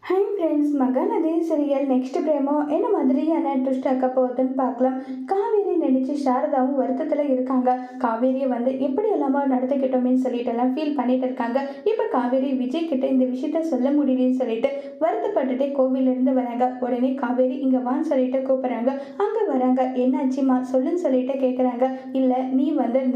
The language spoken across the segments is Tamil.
Hi friends, Mahanadi serial next பிரேமோ என்ன மாதிரியான ட்விஸ்ட் ஆக்க போகுதுன்னு பார்க்கலாம். காவேரி நினைச்சு சாரதாவும் வருத்தத்தில் இருக்காங்க. காவேரியை எப்படி எல்லாமா நடத்திக்கிட்டோமேன்னு சொல்லிட்டு எல்லாம் ஃபீல் பண்ணிட்டு இருக்காங்க. இப்போ காவேரி விஜய் கிட்ட இந்த விஷயத்த சொல்ல முடியலன்னு சொல்லிட்டு வருத்தப்பட்டுட்டே கோவிலிருந்து வராங்க. உடனே காவேரி இங்கே வான்னு சொல்லிட்டு கூப்பிட்றாங்க. அங்கே வராங்க. என்னாச்சுமா சொல்லுன்னு சொல்லிட்டு கேட்குறாங்க. இல்லை, நீ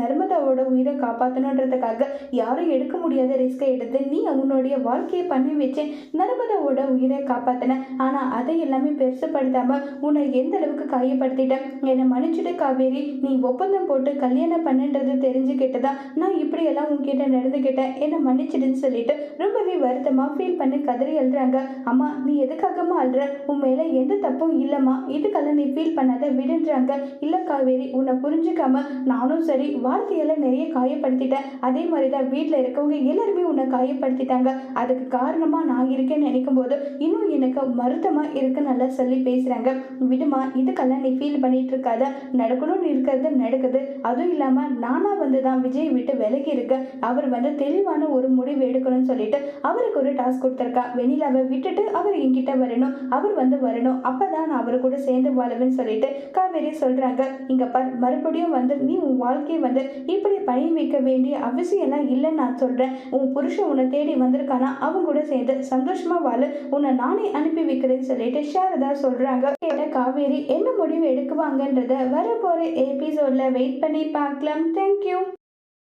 நர்மதாவோட உயிரை காப்பாற்றணுன்றதுக்காக யாரும் எடுக்க முடியாத ரிஸ்கை எடுத்து நீ அவனுடைய வாழ்க்கையை பண்ணி வச்சு நர்மதாவோட உயிரை காப்பாத்தின. ஆனா அதை எல்லாமே பெருசுப்படுத்தாம உன்னை எந்த அளவுக்கு காயப்படுத்திட்டேன். என்னை மன்னிச்சுட்டு காவேரி, நீ ஒப்பந்தம் போட்டு கல்யாணம் பண்ணுன்றது தெரிஞ்சுக்கிட்டுதான் நான் இப்படி எல்லாம் உன்கிட்ட நடந்துக்கிட்டேன். என்னை மன்னிச்சிடுன்னு சொல்லிட்டு ரொம்பவே வருத்தமா ஃபீல் பண்ணி கதறி எழுறாங்க. அம்மா, நீ எதுக்காகமா அழுற? உன் மேல எந்த தப்பும் இல்லம்மா, இதுக்கெல்லாம் நீ ஃபீல் பண்ணாத விடுன்றாங்க. இல்ல காவேரி, உன்னை புரிஞ்சுக்காம நானும் சரி வார்த்தையெல்லாம் நிறைய காயப்படுத்திட்டேன். அதே மாதிரிதான் வீட்டுல இருக்கவங்க எல்லாருமே உன்னை காயப்படுத்திட்டாங்க. அதுக்கு காரணமா நான் இருக்கேன்னு நினைக்கும் போது இன்னும் எனக்கு வருத்தமா இருக்கு நல்லா சொல்லி பேசுறாங்க. விடுமா, இதுக்கெல்லாம் நீ ஃபீல் பண்ணிட்டு இருக்காத. நடக்கணும்னு இருக்கிறது நடக்குது. அதுவும் இல்லாம நானா தான் விஜய் விட்டு விலகி இருக்க. அவர் தெளிவான ஒரு முடிவு எடுக்கணும்னு சொல்லிட்டு அவருக்கு ஒரு டாஸ்க் கொடுத்துருக்கா. வெண்ணிலாவை விட்டுட்டு அவர் என்கிட்ட வரணும், அவர் வரணும், அப்பதான் நான் அவரு கூட சேர்ந்து வாழுவேன்னு சொல்லிட்டு காவேரி சொல்றாங்க. இங்க பார், மறுபடியும் நீ உன் வாழ்க்கையை இப்படி பணி வைக்க வேண்டிய அவசியம் எல்லாம் இல்லைன்னு நான் சொல்றேன். உன் புருஷன் உன்னை தேடி வந்திருக்கானா, அவங்க கூட சேர்ந்து சந்தோஷமா வாழ உன்னை நானே அனுப்பி வைக்கிறேன்னு சொல்லிட்டு சாரதா சொல்றாங்க. கேட்ட காவேரி என்ன முடிவு எடுக்குவாங்கன்றத வரப்போற எபிசோட்ல வெயிட் பண்ணி பார்க்கலாம். தேங்க்யூ.